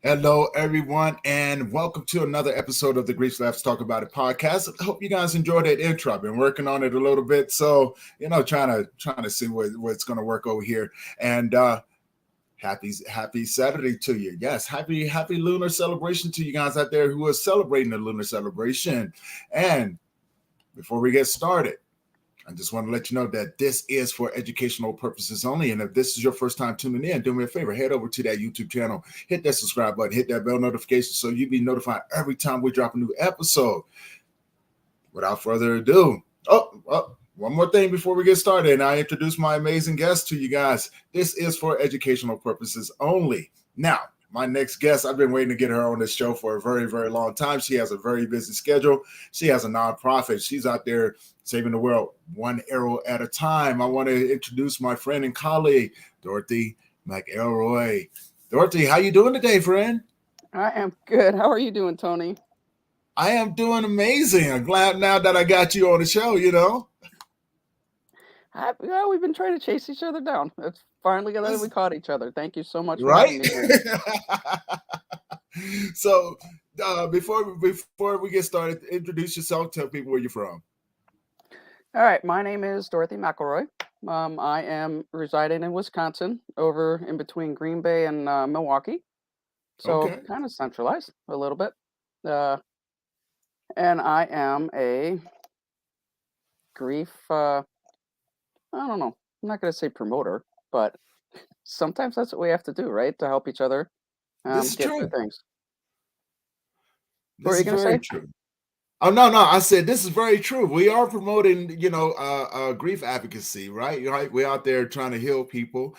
Hello, everyone, and welcome to another episode of the Grief Laughs Talk About It podcast. I hope you guys enjoyed that intro. I've been working on it a little bit, so trying to see what's going to work over here. And happy Saturday to you. Yes, happy lunar celebration to you guys out there who are celebrating the lunar celebration. And before we get started, I just want to let you know that this is for educational purposes only. And if this is your first time tuning in, do me a favor, head over to that YouTube channel, hit that subscribe button, hit that bell notification so you be notified every time we drop a new episode. Without further ado, one more thing before we get started, and I introduce my amazing guest to you guys. This is for educational purposes only. Now, my next guest, I've been waiting to get her on this show for a very, very long time. She has a very busy schedule. She has a nonprofit. She's out there saving the world one arrow at a time. I want to introduce my friend and colleague, Dorothy McElroy. Dorothy, how you doing today, friend? I am good. How are you doing, Tony? I am doing amazing. I'm glad now that I got you on the show, We've been trying to chase each other down. It's finally that we caught each other. Thank you so much for right? having me here. So before we get started, introduce yourself, tell people where you're from. All right, my name is Dorothy McElroy. I am residing in Wisconsin, over in between Green Bay and Milwaukee. So Okay. kind of centralized a little bit. And I am a grief, I don't know, I'm not going to say promoter, but sometimes that's what we have to do, right? To help each other This is get through true. things. What This were is you going to very say? true. Oh no, I said this is very true. We are promoting, grief advocacy, right? Right. We're out there trying to heal people,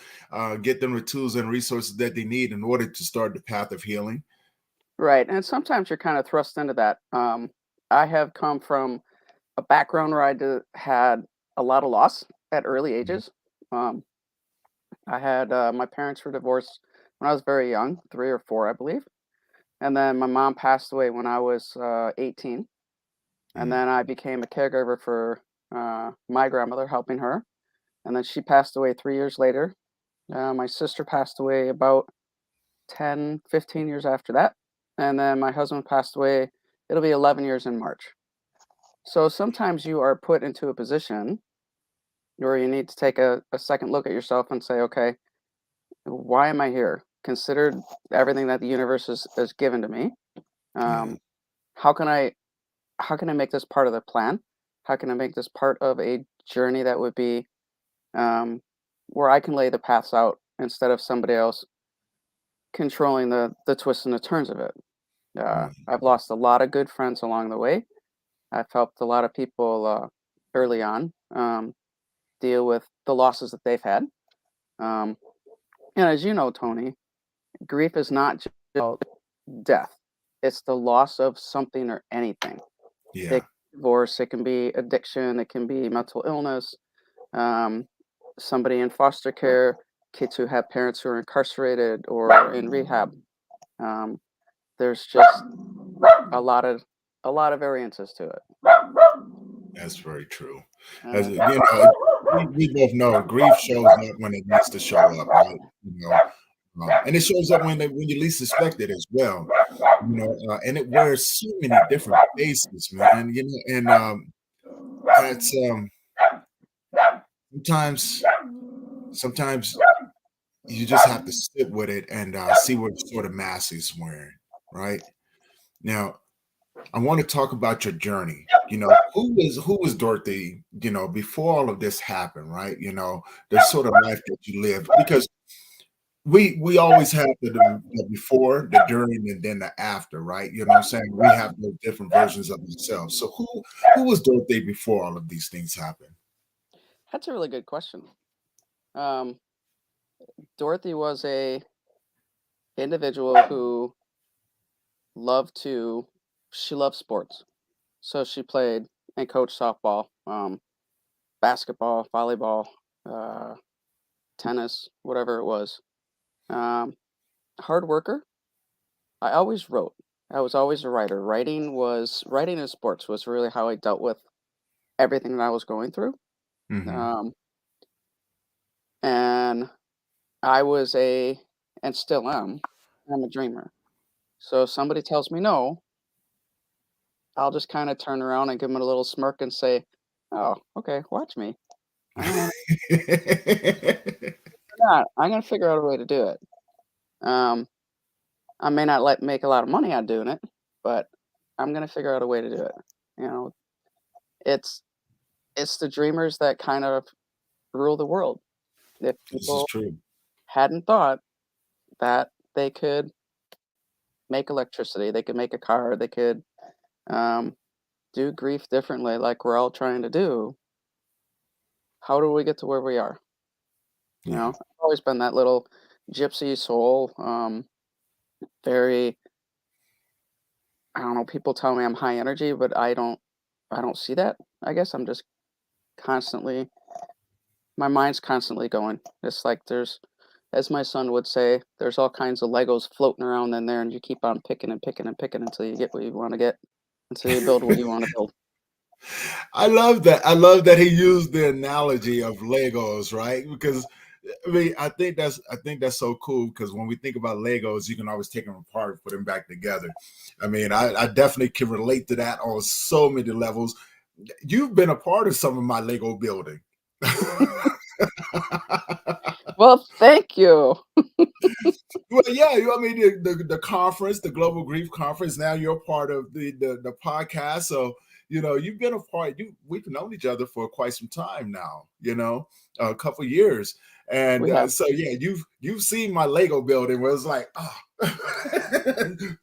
get them the tools and resources that they need in order to start the path of healing. Right, and sometimes you're kind of thrust into that. I have come from a background where had a lot of loss at early ages. Um, I had my parents were divorced when I was very young, 3 or 4, I believe, and then my mom passed away when I was 18, and then I became a caregiver for my grandmother, helping her, and then she passed away 3 years later. My sister passed away about 10, 15 years after that. And then my husband passed away. It'll be 11 years in March. So sometimes you are put into a position where you need to take a second look at yourself and say, okay, why am I here? Consider everything that the universe has given to me. How can I make this part of the plan? How can I make this part of a journey that would be where I can lay the paths out instead of somebody else controlling the twists and the turns of it. I've lost a lot of good friends along the way. I've helped a lot of people early on deal with the losses that they've had. And as you know, Tony, grief is not just about death. It's the loss of something or anything. Yeah. Divorce, it can be addiction, it can be mental illness, somebody in foster care, kids who have parents who are incarcerated or in rehab. There's just a lot of variances to it. That's very true. As we both know, grief shows up when it needs to show up, right? And it shows up when you least expect it as well. And it wears so many different faces, man. And it's sometimes you just have to sit with it and see what sort of mask he's wearing, right? Now, I want to talk about your journey. Who was Dorothy, before all of this happened, right? The sort of life that you lived, because we always have the before, the during, and then the after, right? You know what I'm saying? We have those different versions of ourselves. So who was Dorothy before all of these things happened? That's a really good question. Dorothy was a individual who she loved sports. So she played and coached softball, basketball, volleyball, tennis, whatever it was. Hard worker. I always wrote. I was always a writer. Writing in sports was really how I dealt with everything that I was going through. Mm-hmm. And I was and still am, I'm a dreamer. So if somebody tells me no, I'll just kind of turn around and give them a little smirk and say, "Oh, okay, watch me. I'm gonna not. I'm gonna figure out a way to do it. Um, I may not make a lot of money on doing it, but I'm gonna figure out a way to do it. You know, it's it's the dreamers that kind of rule the world. If This is people true. hadn't thought that they could make electricity, they could make a car, they could um, do grief differently, like we're all trying to do, how do we get to where we are? You know, Yeah. I've always been that little gypsy soul. Very, I don't know. People tell me I'm high energy, but I don't see that. I guess I'm just constantly, my mind's constantly going. It's like as my son would say, there's all kinds of Legos floating around in there, and you keep on picking and picking and picking until you get what you want to get, until you build what you want to build. I love that. I love that he used the analogy of Legos, right? Because I mean, I think that's so cool because when we think about Legos, you can always take them apart and put them back together. I mean, I definitely can relate to that on so many levels. You've been a part of some of my Lego building. Well, thank you. Well, yeah, I mean the conference, the Global Grief Conference. Now you're part of the podcast, so you've been a part. We've known each other for quite some time now. A couple years, and We have. so yeah, you've seen my Lego building where it's like, oh,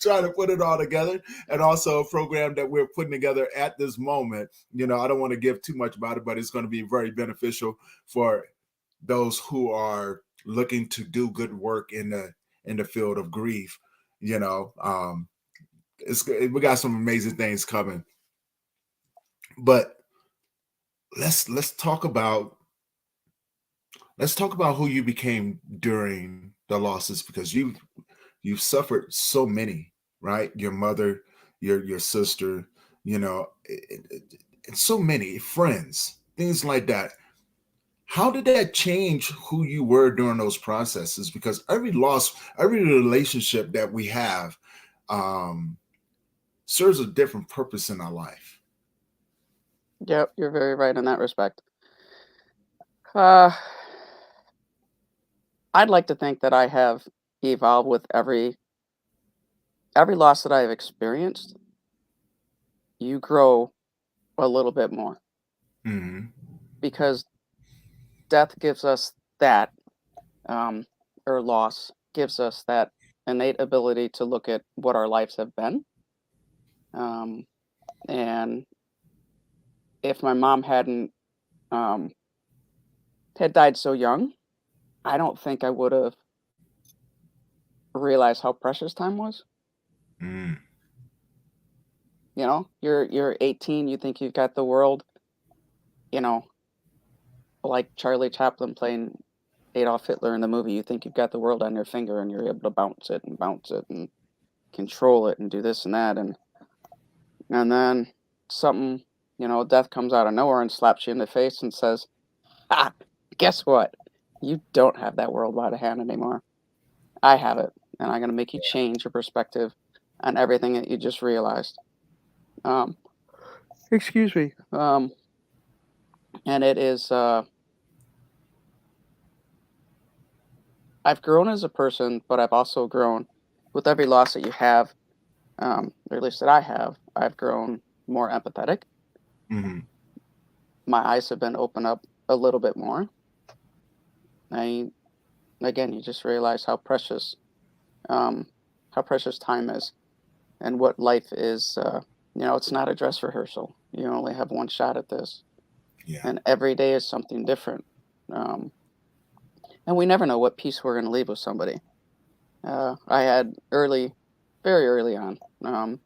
trying to put it all together, and also a program that we're putting together at this moment. I don't want to give too much about it, but it's going to be very beneficial for those who are looking to do good work in the field of grief. You know, we got some amazing things coming, but let's talk about who you became during the losses because you've suffered so many, right? Your mother, your sister, and so many friends, things like that. How did that change who you were during those processes? Because every loss, every relationship that we have um, serves a different purpose in our life. Yep, you're very right in that respect. Uh, I'd like to think that I have evolved with every loss that I've experienced. You grow a little bit more Hmm. because death gives us that, um, or loss gives us that innate ability to look at what our lives have been. Um, and if my mom hadn't um, had died so young, I don't think I would have realized how precious time was. Mm. You're 18, you think you've got the world, you know, like Charlie Chaplin playing Adolf Hitler in the movie. You think you've got the world on your finger and you're able to bounce it and control it and do this and that and then something, death comes out of nowhere and slaps you in the face and says, "Ah, guess what? You don't have that world by the hand anymore. I have it, and I'm gonna make you change your perspective on everything that you just realized." Um, Excuse me. And it is. I've grown as a person, but I've also grown with every loss that you have, or at least that I have. I've grown more empathetic. Hmm. My eyes have been opened up a little bit more. I Again, you just realize um, how precious time is, and what life is. It's not a dress rehearsal. You only have one shot at this, Yeah. and every day is something different. Um, and we never know what piece we're going to leave with somebody. I had very early on. Like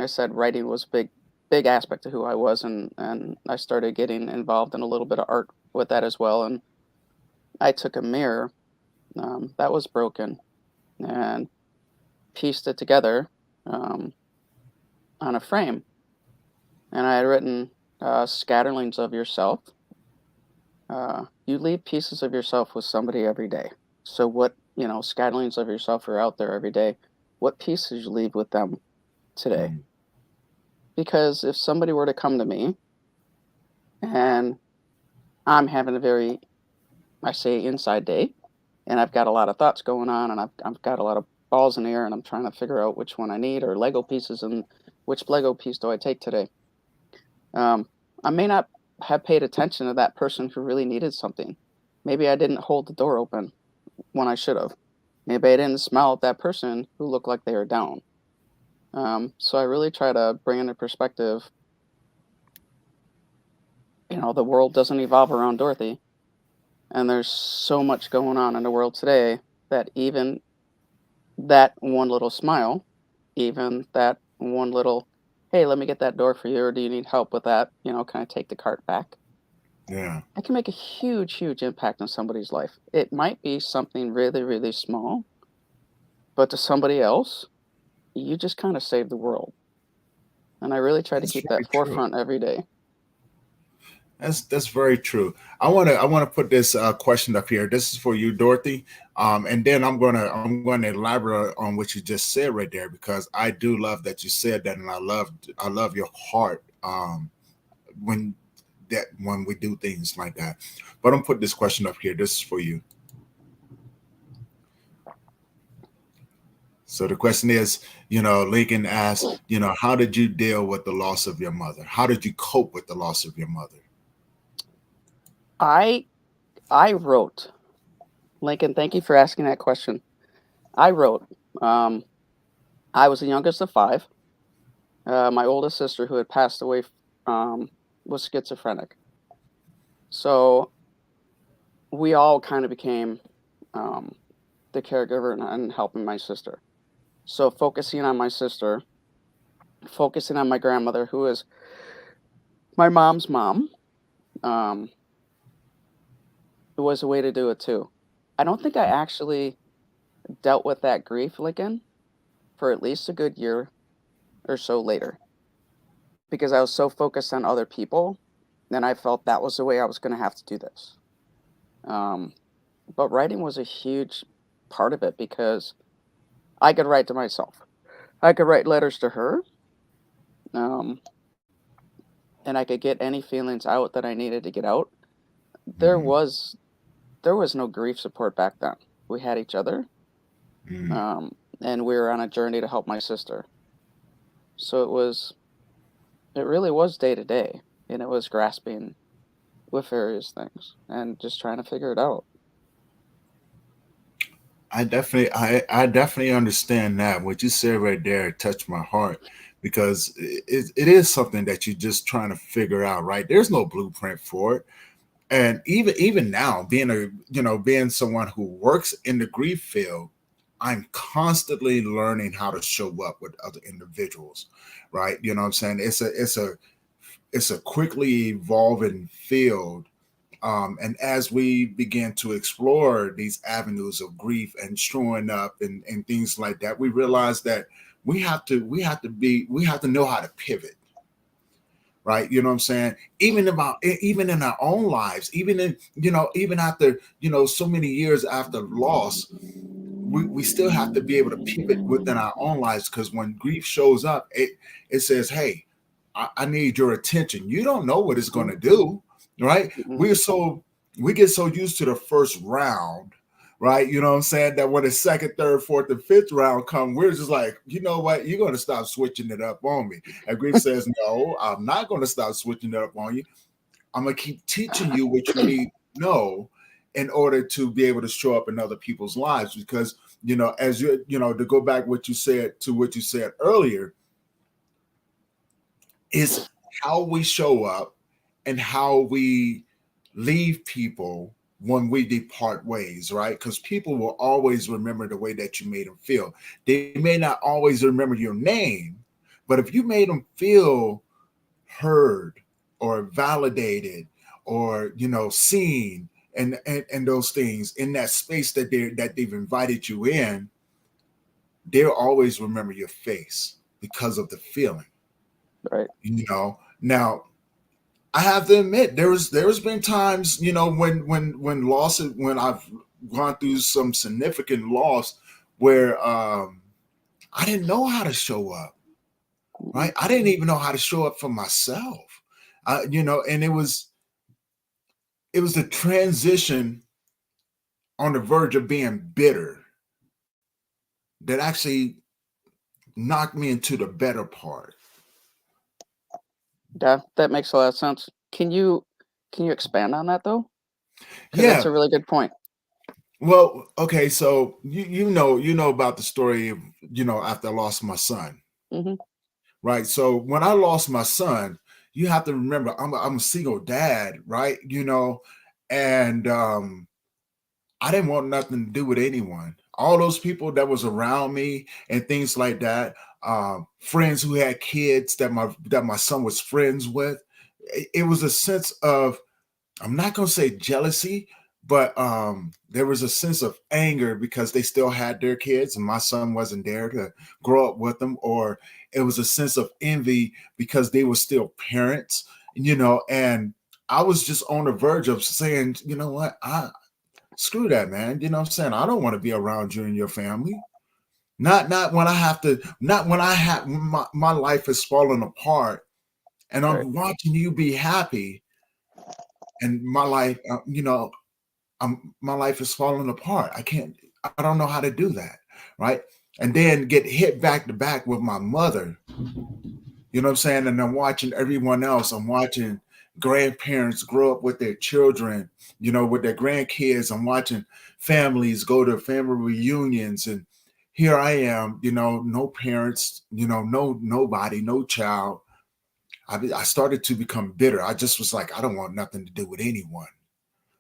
I said, writing was a big aspect of who I was, and I started getting involved in a little bit of art with that as well. And I took a mirror that was broken and pieced it together um, on a frame, and I had written scatterlings of yourself. You leave pieces of yourself with somebody every day. So what scatterings of yourself are out there every day? what piece did you leave with them today? Mm. Because if somebody were to come to me and I'm having a very, I say, inside day, and I've got a lot of thoughts going on, and I've got a lot of balls in the air, and I'm trying to figure out which one I need or Lego pieces, and which Lego piece do I take today? Um, I may not have paid attention to that person who really needed something. Maybe I didn't hold the door open when I should have. Maybe I didn't smile at that person who looked like they were down. So I really try to bring into perspective, the world doesn't evolve around Dorothy, and there's so much going on in the world today that even that one little smile, even that one little, hey, let me get that door for you, or do you need help with that? Can I take the cart back? Yeah. I can make a huge, huge impact on somebody's life. It might be something really, really small, but to somebody else, you just kind of save the world. And I really try to That's keep very that true. forefront every day. That's very true. I want to put this question up here. This is for you, Dorothy, and then I'm gonna elaborate on what you just said right there because I do love that you said that, and I love your heart when when we do things like that. But I'm putting this question up here. This is for you. So the question is, Lincoln asked, how did you deal with the loss of your mother? How did you cope with the loss of your mother? I I wrote, Lincoln, thank you for asking that question. I wrote, um, I was the youngest of five. My oldest sister, who had passed away, um, was schizophrenic. So we all kind of became um, the caregiver and helping my sister. So focusing on my sister, focusing on my grandmother, who is my mom's mom, um, was a way to do it too. I don't think I actually dealt with that grief, Lincoln, for at least a good year or so later because I was so focused on other people. And I felt that was the way I was going to have to do this. Um, but writing was a huge part of it because I could write to myself. I could write letters to her, um, and I could get any feelings out that I needed to get out. There Mm-hmm. was there was no grief support back then. We had each other, Mm-hmm. um, and we were on a journey to help my sister. So it really was day to day, and it was grasping with various things and just trying to figure it out. I definitely understand that. What you said right there touched my heart because it is something that you're just trying to figure out, right? There's no blueprint for it. And even now, being someone who works in the grief field, I'm constantly learning how to show up with other individuals, right? You know what I'm saying? It's a quickly evolving field, and as we begin to explore these avenues of grief and showing up and things like that, we realize that we have to know how to pivot, right? You know what I'm saying? Even in our own lives, even after so many years after loss, we still have to be able to pivot within our own lives because when grief shows up, it says, "Hey, I need your attention." You don't know what it's going to do, right? Mhm. We get so used to the first round, right? You know what I'm saying? That when the second, third, fourth, and fifth round come, we're just like, you know what? You're going to stop switching it up on me. And grief says, "No, I'm not going to stop switching it up on you. I'm going to keep teaching you what you need to know in order to be able to show up in other people's lives." Because as to go back what you said earlier, is how we show up and how we leave people when we depart ways, right? Because people will always remember the way that you made them feel. They may not always remember your name, but if you made them feel heard or validated or seen and those things in that space that they've invited you in, they'll always remember your face because of the feeling. Right. Now I have to admit there's been times when when I've gone through some significant loss where I didn't know how to show up, Mm-mm. right? I didn't even know how to show up for myself. And it was the transition on the verge of being bitter that actually knocked me into the better part. Yeah, that makes a lot of sense. Can you expand on that though? Because that's Yeah. a really good point. Well, okay, so you know about the story of, after I lost my son, Hmm. right? So when I lost my son, you have to remember I'm a single dad, right? And I didn't want nothing to do with anyone. All those people that was around me and things like that, friends who had kids that my son was friends with, it was a sense of, I'm not gonna say jealousy, but there was a sense of anger because they still had their kids and my son wasn't there to grow up with them, or it was a sense of envy because they were still parents, and I was just on the verge of saying, you know what, I screw that, man. You know what I'm saying? I don't want to be around you and your family. Not when I have to, not when I have my life is falling apart and Right. I'm watching you be happy and my life, my life is falling apart. I don't know how to do that, right? And then get hit back to back with my mother, you know what I'm saying? And I'm watching everyone else. I'm watching grandparents grow up with their children, with their grandkids. I'm watching families go to family reunions. And here I am, no parents, no nobody, no child. I started to become bitter. I just was like, I don't want nothing to do with anyone.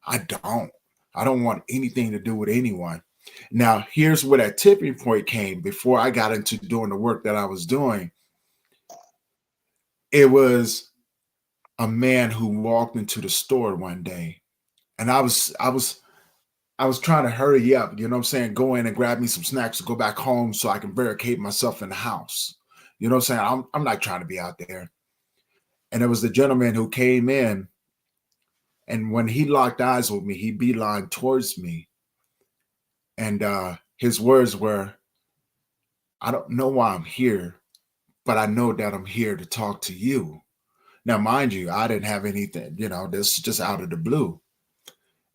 I don't. I don't want anything to do with anyone. Now, here's where that tipping point came before I got into doing the work that I was doing. It was a man who walked into the store one day, and I was trying to hurry up, you know what I'm saying, go in and grab me some snacks to go back home so I can barricade myself in the house. You know what I'm saying? I'm not trying to be out there. And it was the gentleman who came in, and when he locked eyes with me, he beelined towards me. And his words were, I don't know why I'm here, but I know that I'm here to talk to you. Now, mind you, I didn't have anything, this is just out of the blue.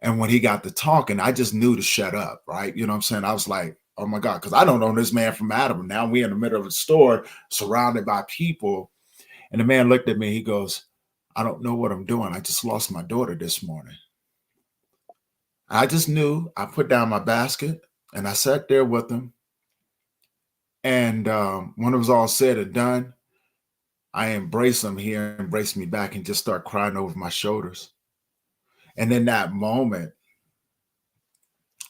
And when he got to talking, I just knew to shut up, right? You know what I'm saying? I was like, oh my God, because I don't know this man from Adam. Now we in the middle of a store surrounded by people. And the man looked at me, he goes, I don't know what I'm doing. I just lost my daughter this morning. I just knew. I put down my basket and I sat there with him. And when it was all said and done, I embraced him. He embraced me back and just started crying over my shoulders. And in that moment,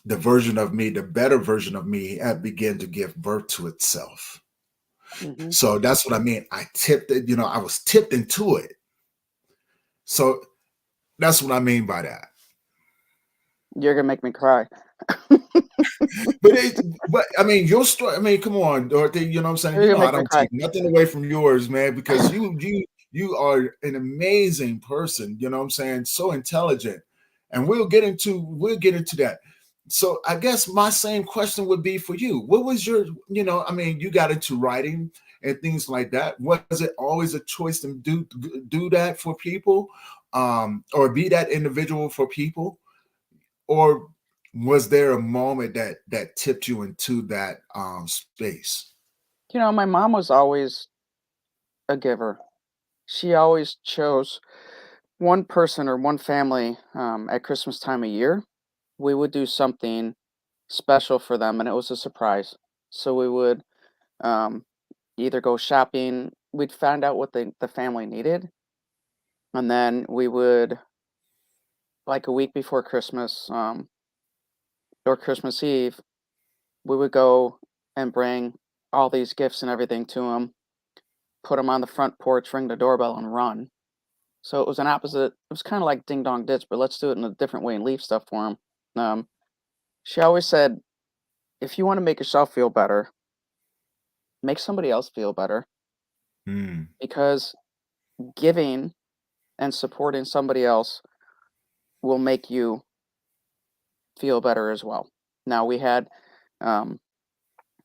the better version of me, had begun to give birth to itself. Hmm. So that's what I mean. I tipped it, I was tipped into it. So that's what I mean by that. You're gonna make me cry. But but I mean, your story. I mean, come on, Dorothy. You know what I'm saying? You're You gonna know, I make me don't cry. take nothing away from yours, man, because you are an amazing person. You know what I'm saying? So intelligent, and we'll get into that. So I guess my same question would be for you. What was your, I mean, you got into writing and things like that. Was it always a choice to do that for people, or be that individual for people? Or was there a moment that tipped you into that space? My mom was always a giver. She always chose one person or one family at Christmas time of year. We would do something special for them, and it was a surprise. So we would um, either go shopping. We'd find out what the family needed, and then we would, like a week before Christmas or Christmas Eve, we would go and bring all these gifts and everything to them, put them on the front porch, ring the doorbell, and run. So it was an opposite. It was kind of like Ding Dong Ditch, but let's do it in a different way and leave stuff for them. She always said, if you want to make yourself feel better, make somebody else feel better, Hmm. because giving and supporting somebody else will make you feel better as well. Now we had, um,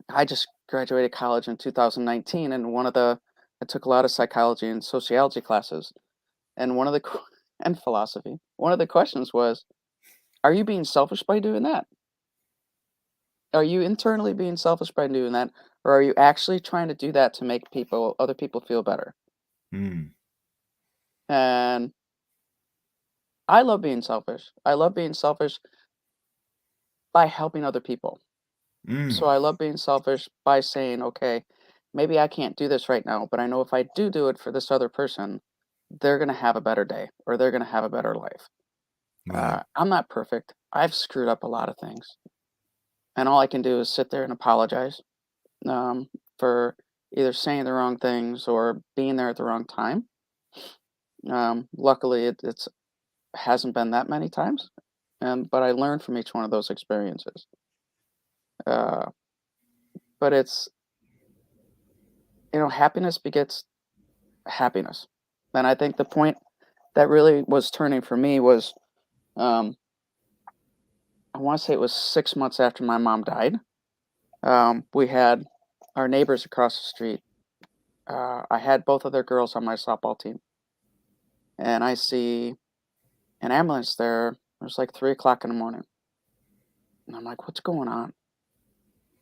I just graduated college in 2019, and I took a lot of psychology and sociology classes, and and philosophy. One of the questions was, are you being selfish by doing that? Are you internally being selfish by doing that, or are you actually trying to do that to make other people feel better? Mm. And I love being selfish. I love being selfish by helping other people. So Mm. I love being selfish by saying, okay, maybe I can't do this right now, but I know if I do it for this other person, they're going to have a better day or they're going to have a better life. Right. I'm not perfect. I've screwed up a lot of things. And all I can do is sit there and apologize for either saying the wrong things or being there at the wrong time. Luckily, it's hasn't been that many times, but I learned from each one of those experiences. Uh, but it's happiness begets happiness, and I think the point that really was turning for me was um, I want to say it was 6 months after my mom died. We had our neighbors across the street. I had both of their girls on my softball team, and I see an ambulance there. It was like 3 o'clock in the morning, and I'm like, "What's going on?"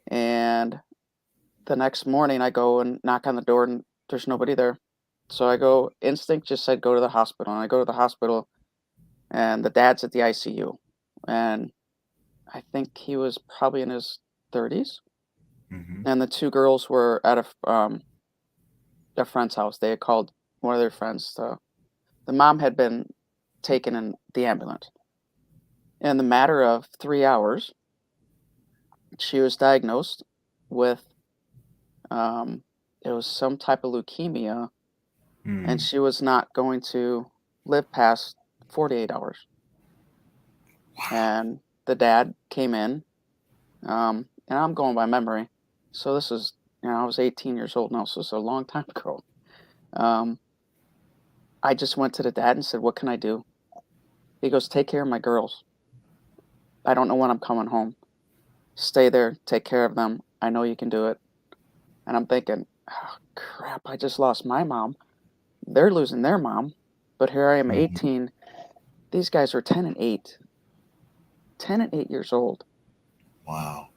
And the next morning, I go and knock on the door, and there's nobody there. So I go. Instinct just said go to the hospital, and I go to the hospital, and the dad's at the ICU, and I think he was probably in his 30s, Mm-hmm. and the two girls were at a friend's house. They had called one of their friends. The mom had been taken in the ambulance. In the matter of 3 hours, she was diagnosed with um, it was some type of leukemia, and Mm. she was not going to live past 48 hours. Wow. And the dad came in, and I'm going by memory. So this is, I was 18 years old now, so this is a long time ago. Um, I just went to the dad and said, "What can I do?" He goes, "Take care of my girls. I don't know when I'm coming home. Stay there, take care of them. I know you can do it." And I'm thinking, oh, crap, I just lost my mom. They're losing their mom. But here I am, Mhm. 18. These guys are 10 and 8. 10 and 8 years old. Wow.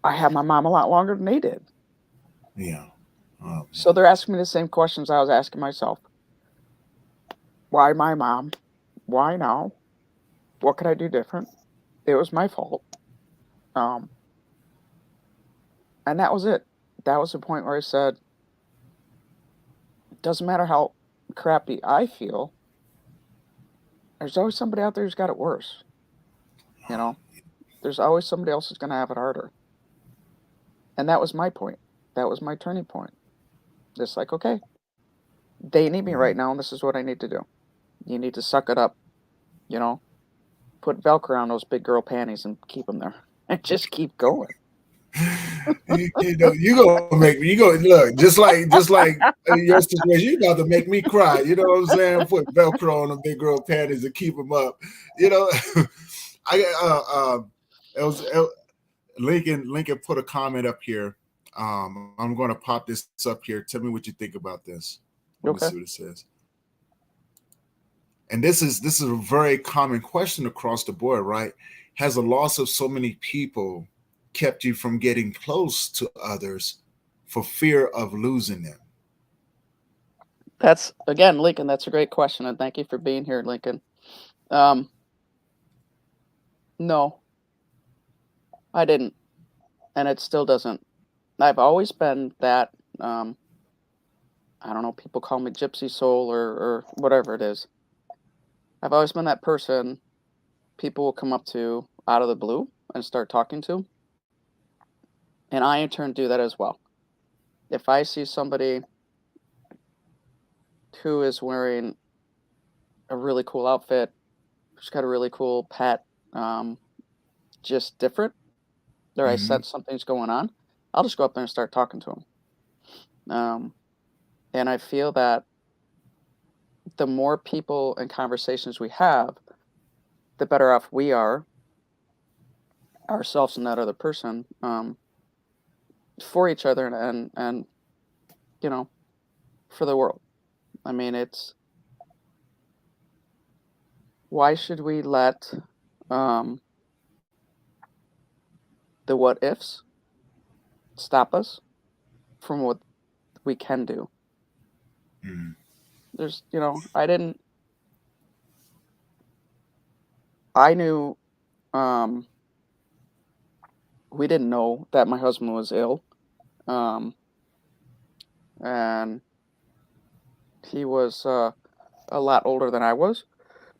I had my mom a lot longer than they did. Yeah. Oh So man. they're asking me the same questions I was asking myself. Why my mom? Why now? What could I do different? It was my fault. Um, and that was it. That was the point where I said, it doesn't matter how crappy I feel, there's always somebody out there who's got it worse. You know, there's always somebody else who's going to have it harder. And that was my point. That was my turning point. Just like, okay, they need me Mhm. right now, and this is what I need to do. You need to suck it up, you know, put Velcro on those big girl panties and keep them there and just keep going. You gonna make me. You go look just like your situation. You about to make me cry. You know what I'm saying? Put Velcro on the big girl panties and keep them up. You know, I it was Lincoln put a comment up here. I'm going to pop this up here. Tell me what you think about this. Let me see Okay. what it says. And this is a very common question across the board, right? Has the loss of so many people kept you from getting close to others for fear of losing them? That's, again, Lincoln, that's a great question. And thank you for being here, Lincoln. Um, no, I didn't. And it still doesn't. I've always been that, um, I don't know, people call me gypsy soul or whatever it is. I've always been that person people will come up to out of the blue and start talking to. And I, in turn, do that as well. If I see somebody who is wearing a really cool outfit, who's got a really cool pet, um, just different, or I Mm-hmm. sense something's going on, I'll just go up there and start talking to them. Um, and I feel that the more people and conversations we have, the better off we are, ourselves and that other person. for each other and you know, for the world. I mean, it's why should we let um, the what ifs stop us from what we can do? Mm. There's, I knew, um, we didn't know that my husband was ill, um, and he was a lot older than I was,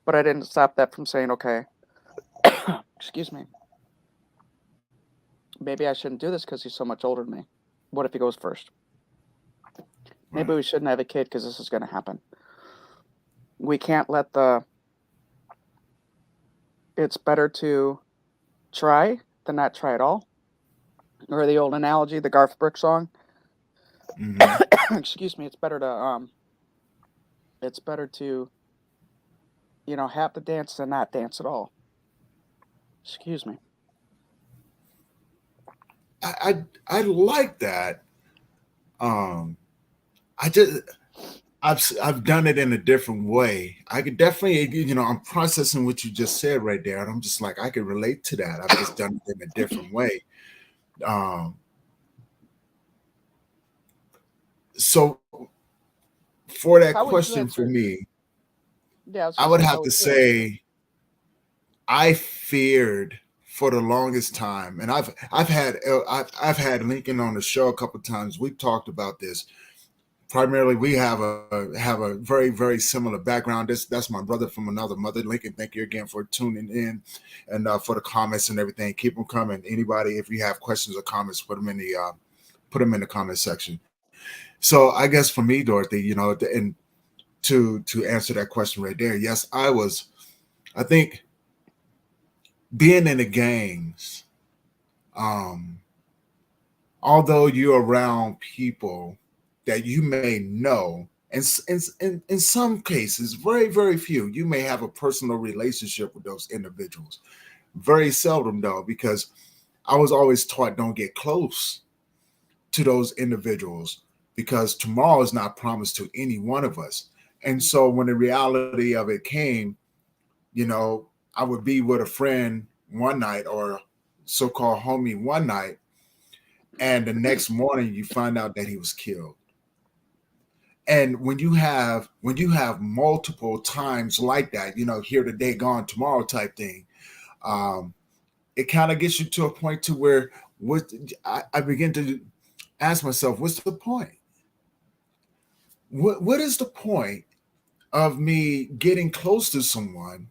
but I didn't stop that from saying, okay, excuse me, maybe I shouldn't do this because he's so much older than me. What if he goes first? Maybe Right. we shouldn't have a kid because this is going to happen. We can't let the, it's better to try than not try at all. Or the old analogy, the Garth Brooks song. Hmm. Excuse me, it's better to, have the dance than not dance at all. Excuse me. I like that. Um, I just I've done it in a different way. I could definitely, I'm processing what you just said right there, and I'm just like, I could relate to that. I've just done it in a different way. Um, so for that How would you question for answer? me, Yeah, I was I gonna would say, how have would to you answer that? say I feared for the longest time, and I've had Lincoln on the show a couple of times. We've talked about this. Primarily, we have a very similar background. That's my brother from another mother. Lincoln, thank you again for tuning in and for the comments and everything. Keep them coming. Anybody, if you have questions or comments, put them in the comment section. So I guess for me, Dorothy, and to answer that question right there, yes, I was. I think being in the gangs, um, although you're around people that you may know, and in some cases, very few, you may have a personal relationship with those individuals. Very seldom, though, because I was always taught don't get close to those individuals because tomorrow is not promised to any one of us. And so when the reality of it came, I would be with a friend one night or so-called homie one night, and the next morning you find out that he was killed. And when you have multiple times like that, here today, gone tomorrow type thing, um, it kind of gets you to a point to where what I begin to ask myself, what's the point? What is the point of me getting close to someone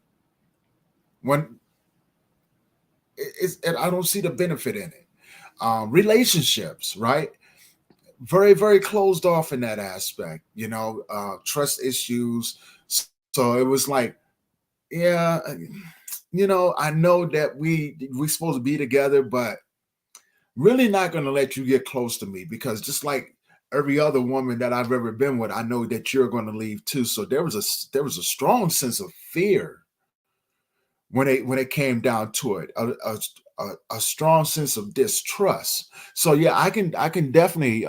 when and I don't see the benefit in it? Relationships, right? Very closed off in that aspect, trust issues. So it was like, yeah, I know that we supposed to be together, but really not going to let you get close to me because just like every other woman that I've ever been with, I know that you're going to leave too. So there was a strong sense of fear when it came down to it, a strong sense of distrust. So yeah, I can definitely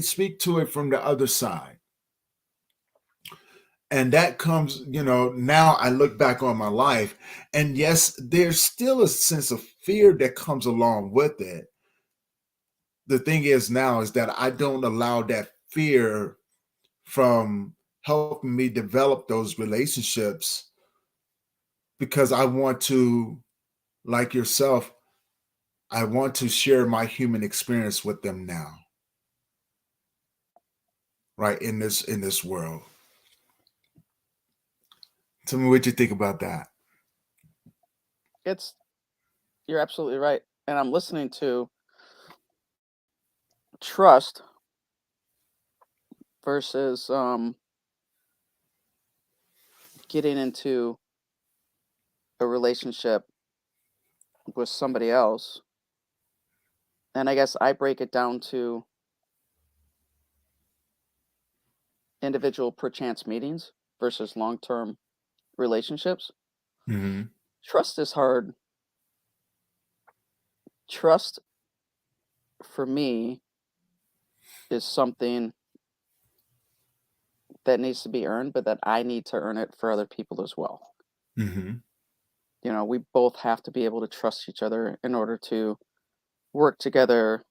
speak to it from the other side. And that comes, now I look back on my life, and yes, there's still a sense of fear that comes along with it. The thing is now is that I don't allow that fear from helping me develop those relationships because I want to, like yourself, I want to share my human experience with them now, right? In this world. Tell me what you think about that. It's You're absolutely right, and I'm listening to trust versus getting into a relationship with somebody else. And I guess I break it down to individual perchance meetings versus long-term relationships. Hmm. Trust is hard. trust for me is something that needs to be earned, but that I need to earn it for other people as well. Hmm. We both have to be able to trust each other in order to work together,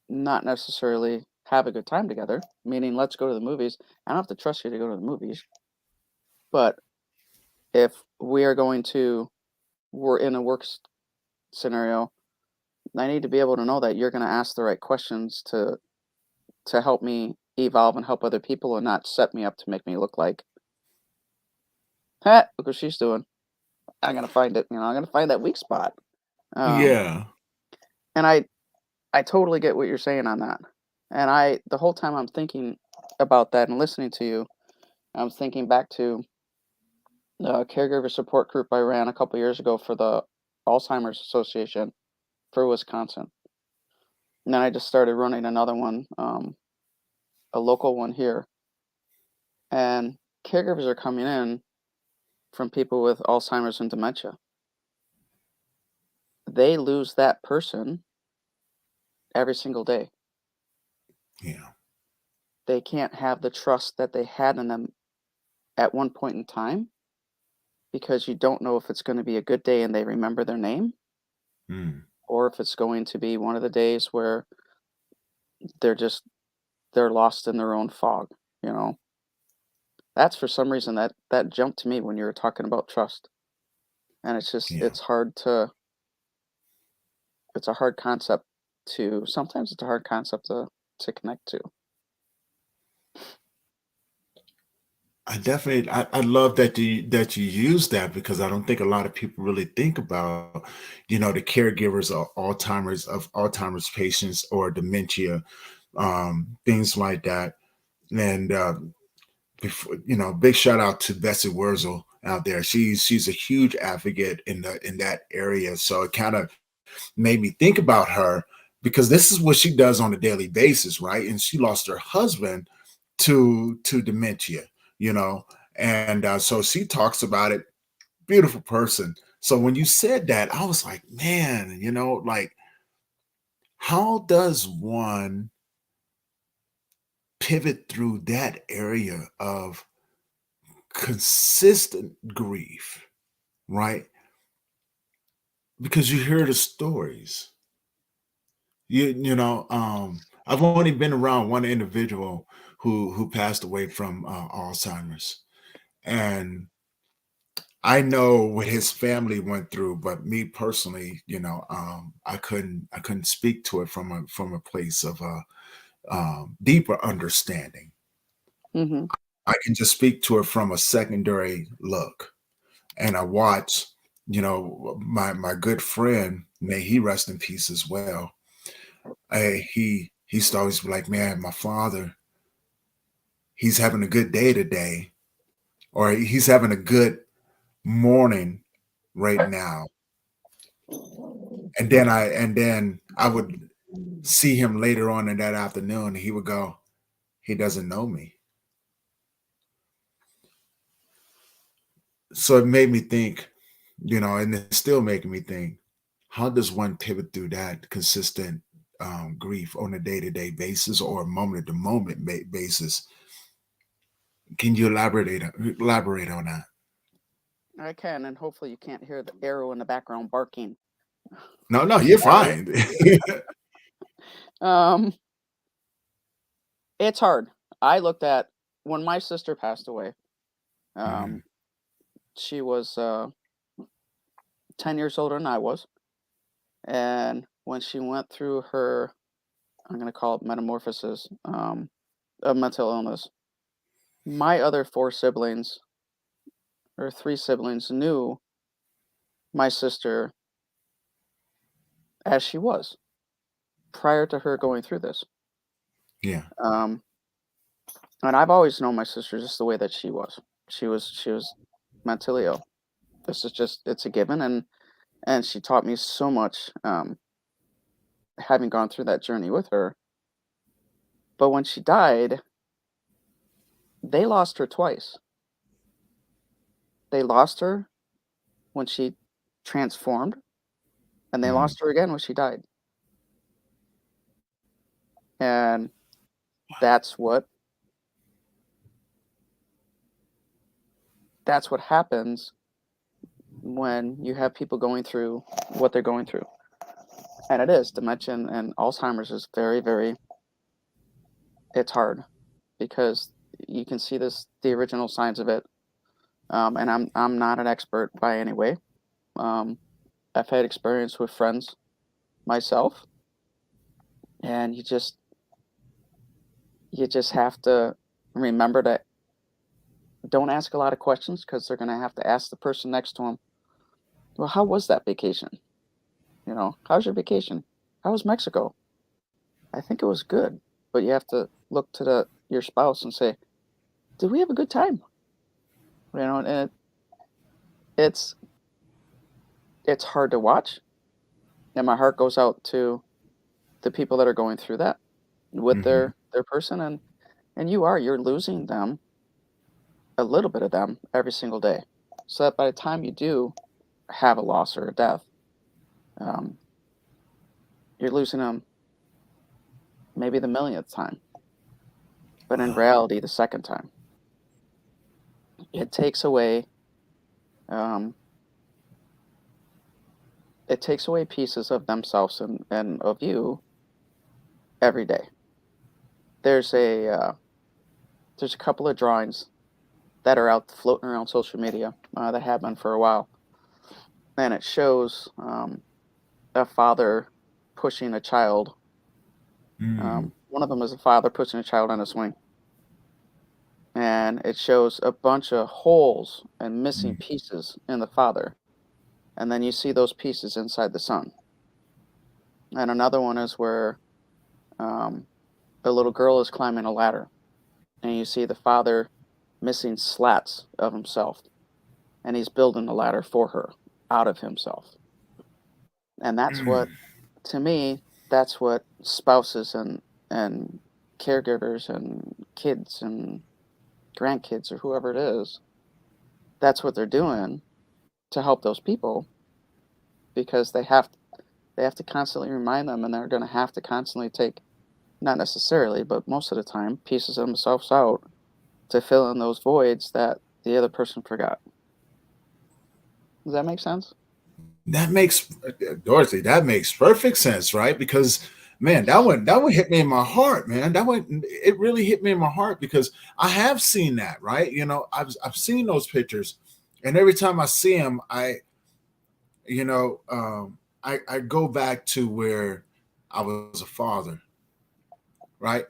not necessarily have a good time together, meaning let's go to the movies. I don't have to trust you to go to the movies, but if we are going to, we're in a scenario, I need to be able to know that you're going to ask the right questions to help me evolve and help other people and not set me up to make me look like, look what she's doing. I'm going to find it, I'm going to find that weak spot. Um, Yeah. and I totally get what you're saying on that. And the whole time I'm thinking about that and listening to you, I'm thinking back to the caregiver support group I ran a couple years ago for the Alzheimer's Association for Wisconsin. And then I just started running another one, a local one here. And caregivers are coming in from people with Alzheimer's and dementia. They lose that person every single day. Yeah. They can't have the trust that they had in them at one point in time because you don't know if it's going to be a good day and they remember their name, Mm. or if it's going to be one of the days where they're just they're lost in their own fog, you know. That's for some reason that jumped to me when you were talking about trust. And it's just Yeah. it's a hard concept sometimes it's a hard concept to connect to. I love that you use that because I don't think a lot of people really think about, the caregivers of Alzheimer's patients or dementia, things like that. And before, big shout out to Bessie Wurzel out there. She's a huge advocate in that area. So it kind of made me think about her because this is what she does on a daily basis, right? And she lost her husband to dementia, you know, and so she talks about it. Beautiful person. So when you said that, I was like, man, like how does one pivot through that area of consistent grief, right? Because you hear the stories. I've only been around one individual who passed away from Alzheimer's, and I know what his family went through, but me personally, I couldn't speak to it from a place of deeper understanding. Mhm. I can just speak to it from a secondary look, and I watch, my good friend, may he rest in peace as well. He used to always be like, man, my father, he's having a good day today, or he's having a good morning right now. And then I would see him later on in that afternoon, and he would go, he doesn't know me. So it made me think, and it's still making me think, how does one pivot through that consistent grief on a day-to-day basis or a moment-to-moment basis? Can you elaborate on that? I can, and hopefully you can't hear the arrow in the background barking. No, no, you're That way. fine. Um, it's hard. I looked at when my sister passed away. Mhm. Um, she was 10 years older than I was, and when she went through her, I'm going to call it metamorphosis, of mental illness, my other four siblings or three siblings knew my sister as she was prior to her going through this. Yeah, Um, and I've always known my sister just the way that she was. She was mentally ill. This is just it's a given, and she taught me so much, having gone through that journey with her. But when she died, they lost her twice. They lost her when she transformed, and they lost her again when she died. And that's what happens when you have people going through what they're going through. And it is dementia and Alzheimer's is very, very, it's hard because you can see the original signs of it. And I'm not an expert by any way. I've had experience with friends myself, and you just have to remember to don't ask a lot of questions, because they're going to have to ask the person next to them, well, how was that vacation? How's your vacation? How was Mexico? I think it was good. But you have to look to your spouse and say, did we have a good time? And it's hard to watch. And my heart goes out to the people that are going through that with Mm-hmm. their person. And you're losing them, a little bit of them, every single day. So that by the time you do have a loss or a death, you're losing them maybe the millionth time. But in reality, the second time. It takes away pieces of themselves and of you every day. There's a couple of drawings that are out floating around social media that have been for a while, and it shows a father pushing a child. One of them is a father pushing a child on a swing, and it shows a bunch of holes and missing pieces in the father, and then you see those pieces inside the son. And another one is where a little girl is climbing a ladder, and you see the father missing slats of himself, and he's building the ladder for her out of himself. And that's what, to me, that's what spouses and caregivers and kids and grandkids or whoever it is, that's what they're doing to help those people, because they have to constantly remind them, and they're going to have to constantly take, not necessarily, but most of the time, pieces of themselves out to fill in those voids that the other person forgot. Does that make sense? That makes Dorothy. That makes perfect sense, right? Because man, that one hit me in my heart, man. It really hit me in my heart because I have seen that, right? I've seen those pictures, and every time I see them, I go back to where I was a father, right?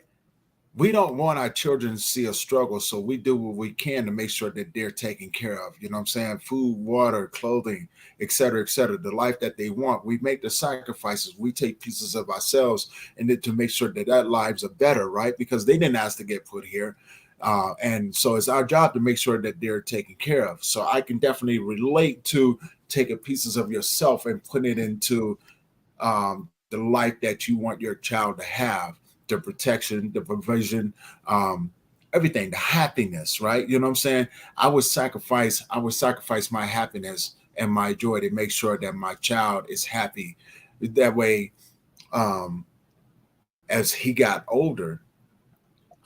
We don't want our children to see us struggle, so we do what we can to make sure that they're taken care of. You know what I'm saying? Food, water, clothing, et cetera, the life that they want. We make the sacrifices. We take pieces of ourselves and then to make sure that their lives are better, right? Because they didn't ask to get put here. And so it's our job to make sure that they're taken care of. So I can definitely relate to taking pieces of yourself and putting it into the life that you want your child to have, the protection, the provision, everything, the happiness, right? You know what I'm saying? I would sacrifice my happiness and my joy to make sure that my child is happy. That way, as he got older,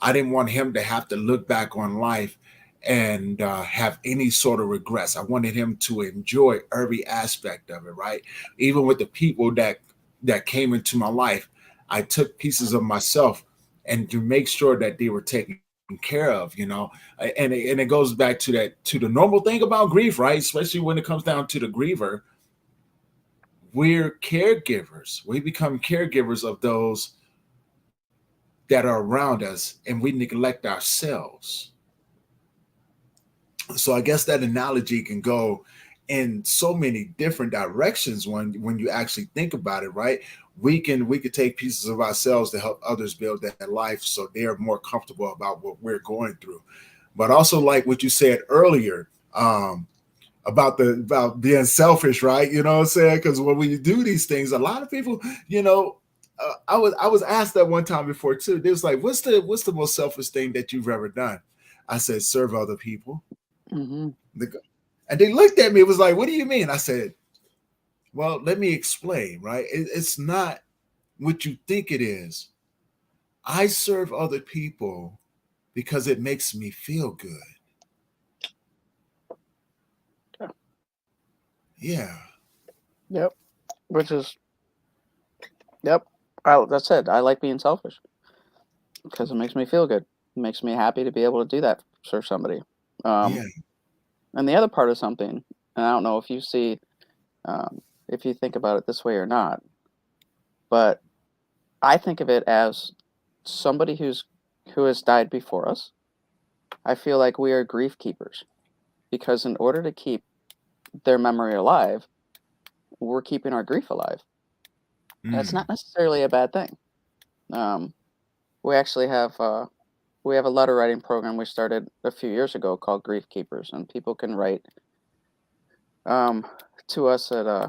I didn't want him to have to look back on life and have any sort of regrets. I wanted him to enjoy every aspect of it, right? Even with the people that came into my life, I took pieces of myself and to make sure that they were taken care of, and it goes back to the normal thing about grief, right? Especially when it comes down to the griever, we're caregivers. We become caregivers of those that are around us, and we neglect ourselves. So I guess that analogy can go in so many different directions when you actually think about it, right? We could take pieces of ourselves to help others build their life so they're more comfortable about what we're going through. But also, like what you said earlier, about being selfish, right? You know what I'm saying? Because when you do these things, a lot of people, I was asked that one time before too. They was like, what's the most selfish thing that you've ever done? I said, serve other people. Mm-hmm. And they looked at me. It was like, what do you mean? I said, Well, let me explain, right? It's not what you think it is. I serve other people because it makes me feel good. Yeah. Yeah. Yep. Which is, yep. That's it. I like being selfish because it makes me feel good. It makes me happy to be able to do that for somebody. Um, Yeah. and the other part of something, and I don't know if you see, if you think about it this way or not, but I think of it as somebody who has died before us. I feel like we are grief keepers because in order to keep their memory alive, we're keeping our grief alive. That's Mm. not necessarily a bad thing. Um, we actually have a letter writing program we started a few years ago called Grief Keepers, and people can write um, to us at uh,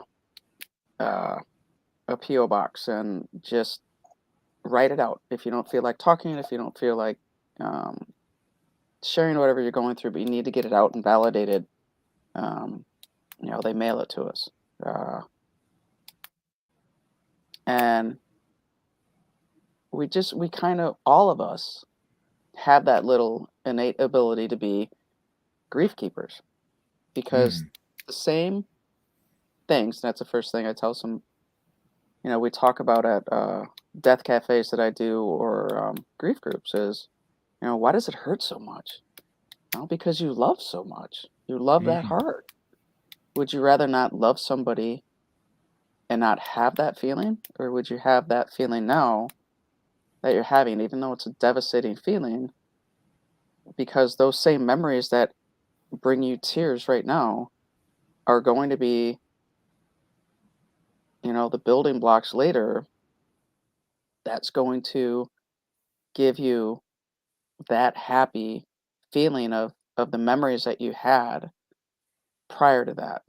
a PO box and just write it out. If you don't feel like talking, if you don't feel like um, sharing whatever you're going through, but you need to get it out and validated, um, they mail it to us. Uh, and we kind of, all of us have that little innate ability to be grief keepers because Mm. the same things, that's the first thing I tell some, we talk about at death cafes that I do or grief groups is, why does it hurt so much? Well, because you love so much. You love that Mm. hard. Would you rather not love somebody and not have that feeling? Or would you have that feeling now that you're having, even though it's a devastating feeling? Because those same memories that bring you tears right now are going to be, the building blocks later that's going to give you that happy feeling of the memories that you had prior to that.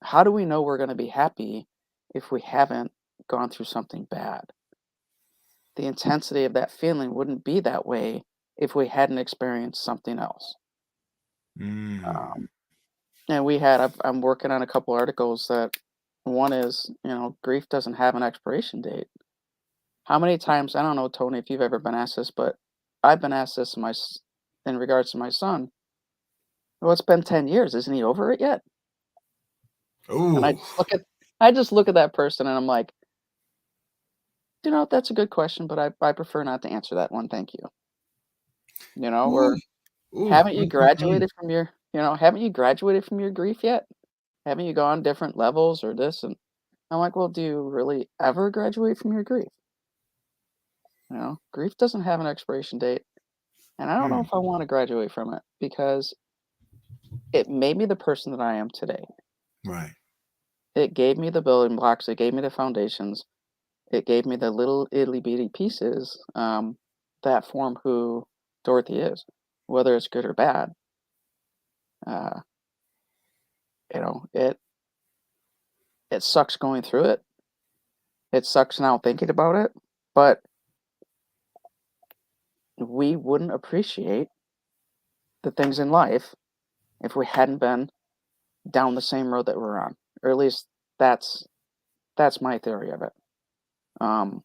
How do we know we're going to be happy if we haven't gone through something bad? The intensity of that feeling wouldn't be that way if we hadn't experienced something else. Mm. Um, and I'm working on a couple articles that one is, grief doesn't have an expiration date. How many times, I don't know, Tony, if you've ever been asked this, but I've been asked this in regards to my son. Well, it's been 10 years. Isn't he over it yet? And Ooh. I just look at that person and I'm like, that's a good question, but I prefer not to answer that one. Thank you. Ooh. Or Ooh. Mm, mm, mm. haven't you graduated from your grief yet? Haven't you gone different levels or this? And I'm like, well, do you really ever graduate from your grief? Grief doesn't have an expiration date. And I don't know Mm. if I want to graduate from it because it made me the person that I am today. Right. It gave me the building blocks. It gave me the foundations. It gave me the little itty bitty pieces that form who Dorothy is, whether it's good or bad. Uh, it sucks going through it. It sucks now thinking about it, but we wouldn't appreciate the things in life if we hadn't been down the same road that we're on, or at least that's that's my theory of it. Um,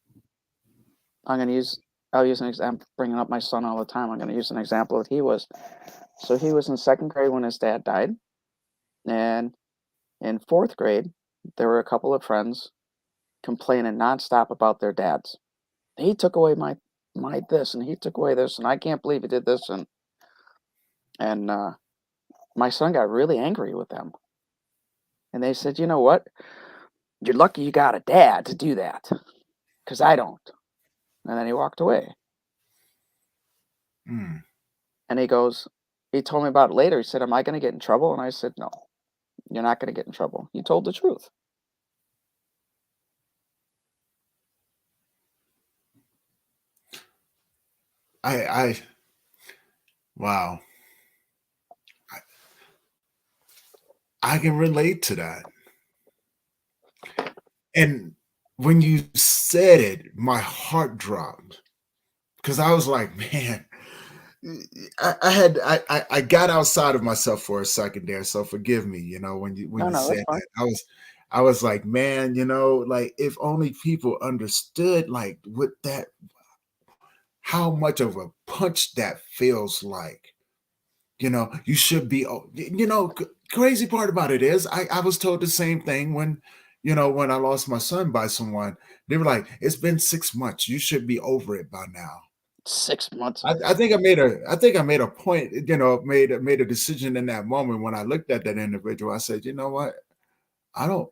I'm gonna use I'll use an example. Bringing up my son all the time, I'm gonna use an example that he was in second grade when his dad died, and in fourth grade there were a couple of friends complaining nonstop about their dads. He took away my this, and he took away this, and I can't believe he did this, and my son got really angry with them, and they said, you know what? You're lucky you got a dad to do that, because I don't. And then he walked away. Mm. And he told me about it later. He said, am I going to get in trouble? And I said, no, you're not going to get in trouble. You told the truth. I wow. I can relate to that. And when you said it, my heart dropped because I was like, man, I got outside of myself for a second there. So forgive me, when you No, no, that's said fine. that. I was like, man, like if only people understood like what that, how much of a punch that feels like. You should be, crazy part about it is I was told the same thing when I lost my son by someone. They were like, it's been 6 months. You should be over it by now. 6 months. I think I made a point, made a decision in that moment when I looked at that individual. I said, you know what? I don't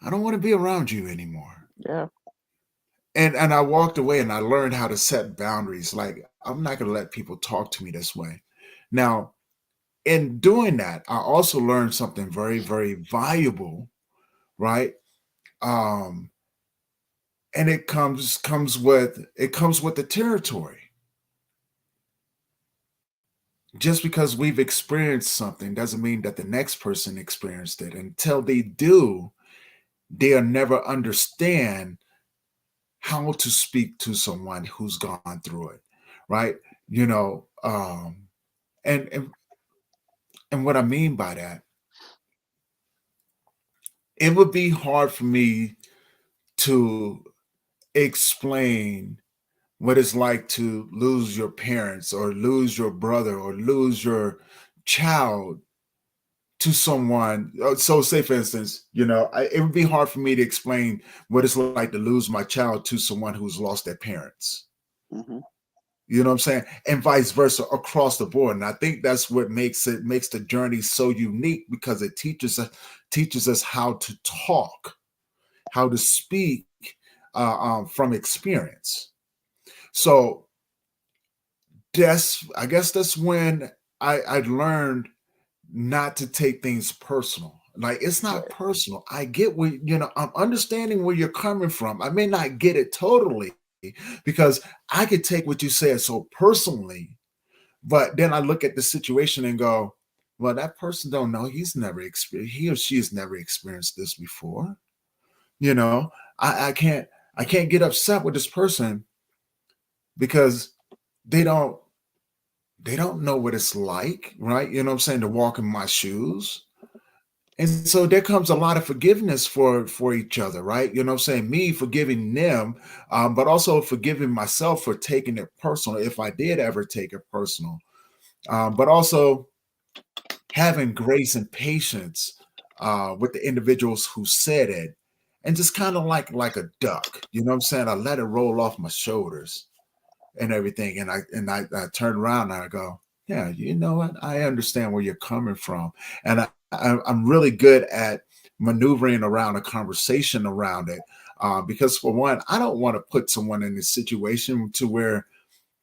I don't want to be around you anymore. Yeah. And I walked away and I learned how to set boundaries. Like I'm not gonna let people talk to me this way. Now, in doing that, I also learned something very, very valuable, right? Um, and it comes with the territory. Just because we've experienced something doesn't mean that the next person experienced it. Until they do, they'll never understand how to speak to someone who's gone through it, right? You know, and and and what I mean by that, it would be hard for me to explain what it's like to lose your parents or lose your brother or lose your child to someone. So, say for instance, it would be hard for me to explain what it's like to lose my child to someone who's lost their parents. Hmm. You know what I'm saying? And vice versa across the board. And I think that's what makes the journey so unique because it teaches us how to talk, how to speak from experience. So I guess that's when I learned not to take things personal. Like it's not Right. personal. I get I'm understanding where you're coming from. I may not get it totally because I could take what you said so personally, but then I look at the situation and go, well, that person don't know. He or she has never experienced this before. You know, I can't get upset with this person because they don't they don't know what it's like, right? You know what I'm saying, to walk in my shoes. And so there comes a lot of forgiveness for each other, right? You know what I'm saying? Me forgiving them, but also forgiving myself for taking it personal if I did ever take it personal. But also having grace and patience with the individuals who said it, and just kind of like a duck, you know what I'm saying? I let it roll off my shoulders and everything, and I turn around and I go, yeah, you know what? I understand where you're coming from, and I'm really good at maneuvering around a conversation around it, because for one, I don't want to put someone in a situation to where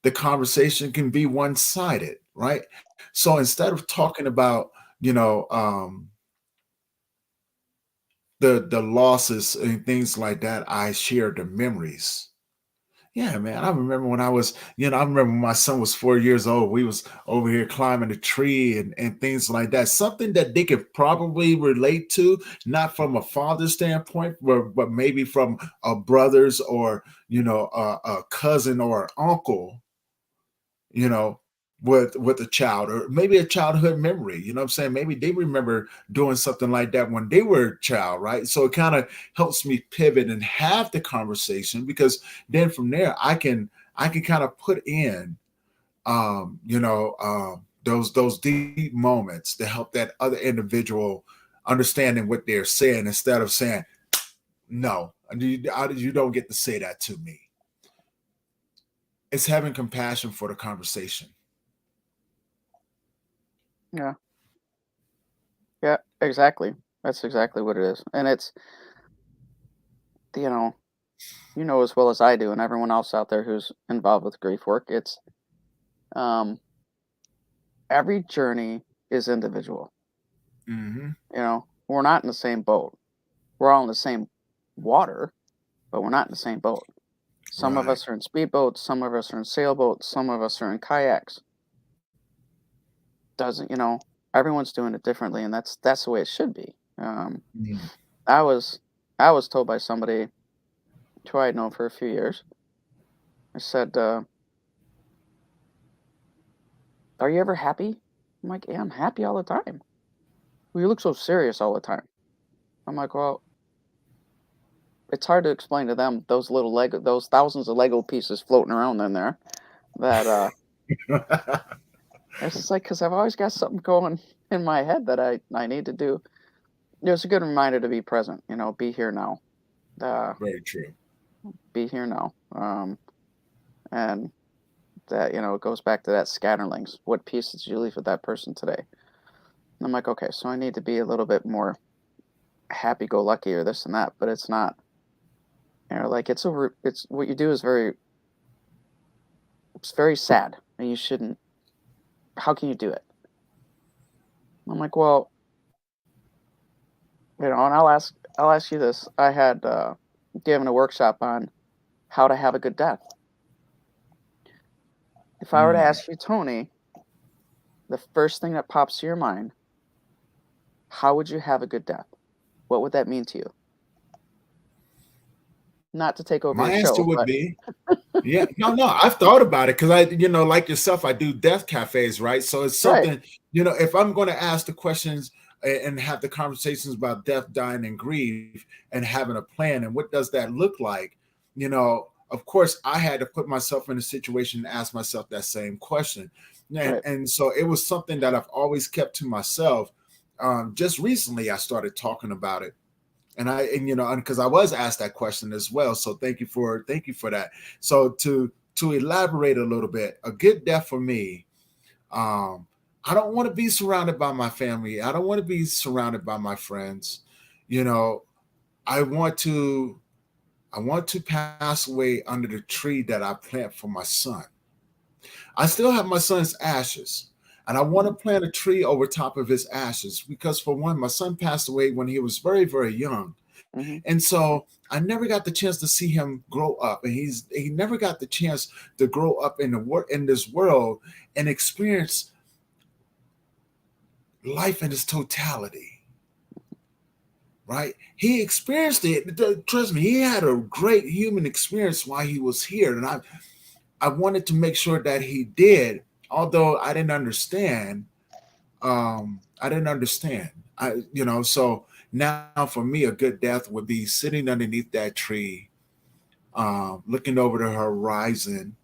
the conversation can be one sided, right? So instead of talking about you know the losses and things like that, I share the memories. Yeah, man. I remember when I remember when my son was 4 years old. We was over here climbing a tree and things like that. Something that they could probably relate to, not from a father standpoint, but maybe from a brother's or a cousin or an uncle, you know, with a child, or maybe a childhood memory. You know what I'm saying? Maybe they remember doing something like that when they were a child, right? So it kind of helps me pivot and have the conversation, because then from there I can kind of put in those deep moments to help that other individual understanding what they're saying, instead of saying, no, you don't get to say that to me. It's having compassion for the conversation. Yeah. Yeah. Exactly. That's exactly what it is, and it's you know as well as I do, and everyone else out there who's involved with grief work. It's um, every journey is individual. Hmm. We're not in the same boat. We're all in the same water, but we're not in the same boat. Some of Right. us are in speedboats, some of us are in sailboats, some of us are in kayaks. Doesn't Everyone's doing it differently, and that's the way it should be. Mm. I was I was told by somebody who I had known for a few years. I said, "Are you ever happy?" I'm like, "Yeah, I'm happy all the time." Well, you look so serious all the time. I'm like, well, it's hard to explain to them those little Lego, those thousands of Lego pieces floating around in there. That it's just like because I've always got something going in my head that I need to do. It's a good reminder to be present. Be here now. Uh, Very true. be here now. And that it goes back to that scatterlings. What pieces did you leave with that person today? And I'm like, okay, so I need to be a little bit more happy-go-lucky or this and that, but it's not. Like it's what you do is it's very sad, and you shouldn't. How can you do it? I'm like, well, and I'll ask you this. I had given a workshop on how to have a good death. If I were to Mm. ask you, Tony, the first thing that pops to your mind, how would you have a good death? What would that mean to you? Not to take over My your answer show, would but be, yeah, no, no, I've thought about it because like yourself, I do death cafes, right? So it's right, something, if I'm going to ask the questions and have the conversations about death, dying, and grief and having a plan and what does that look like, of course, I had to put myself in a situation and ask myself that same question. And, right, and so it was something that I've always kept to myself. Just recently, I started talking about it and because I was asked that question as well. So thank you for that. So to elaborate a little bit, a good death for me, um, I don't want to be surrounded by my family. I don't want to be surrounded by my friends. You know, I want to I want to pass away under the tree that I plant for my son. I still have my son's ashes. And I want to mhm, plant a tree over top of his ashes because, for one, my son passed away when he was very, very young. mhm, And so I never got the chance to see him grow up, and he never got the chance to grow up in this world and experience life in its totality. Right? He experienced it. Trust me, he had a great human experience while he was here, and I wanted to make sure that he did. Although I didn't understand, I didn't understand. So now for me, a good death would be sitting underneath that tree, looking over the horizon,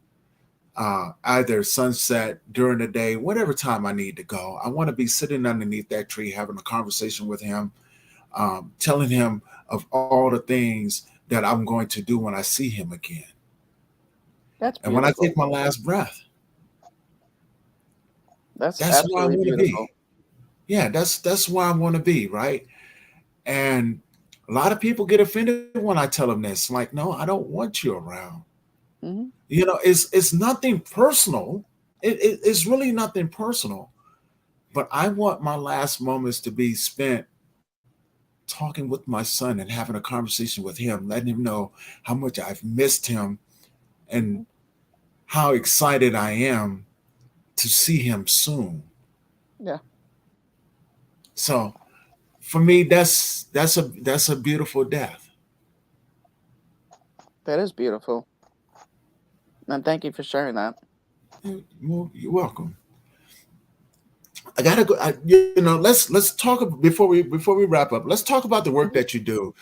either sunset during the day, whatever time I need to go. I want to be sitting underneath that tree, having a conversation with him, telling him of all the things that I'm going to do when I see him again. that's And when I beautiful. take my last breath, That's that's where I absolutely want to beautiful. be. Yeah, that's where I want to be, right? And a lot of people get offended when I tell them this. Like, no, I don't want you around. Mhm, It's nothing personal. It's really nothing personal. But I want my last moments to be spent talking with my son and having a conversation with him, letting him know how much I've missed him and mhm, how excited I am to see him soon. yeah, So for me, that's a beautiful death. that is beautiful, and thank you for sharing that. Well, you're welcome. I gotta go. Let's talk before we wrap up. Let's talk about the work Mhm, that you do,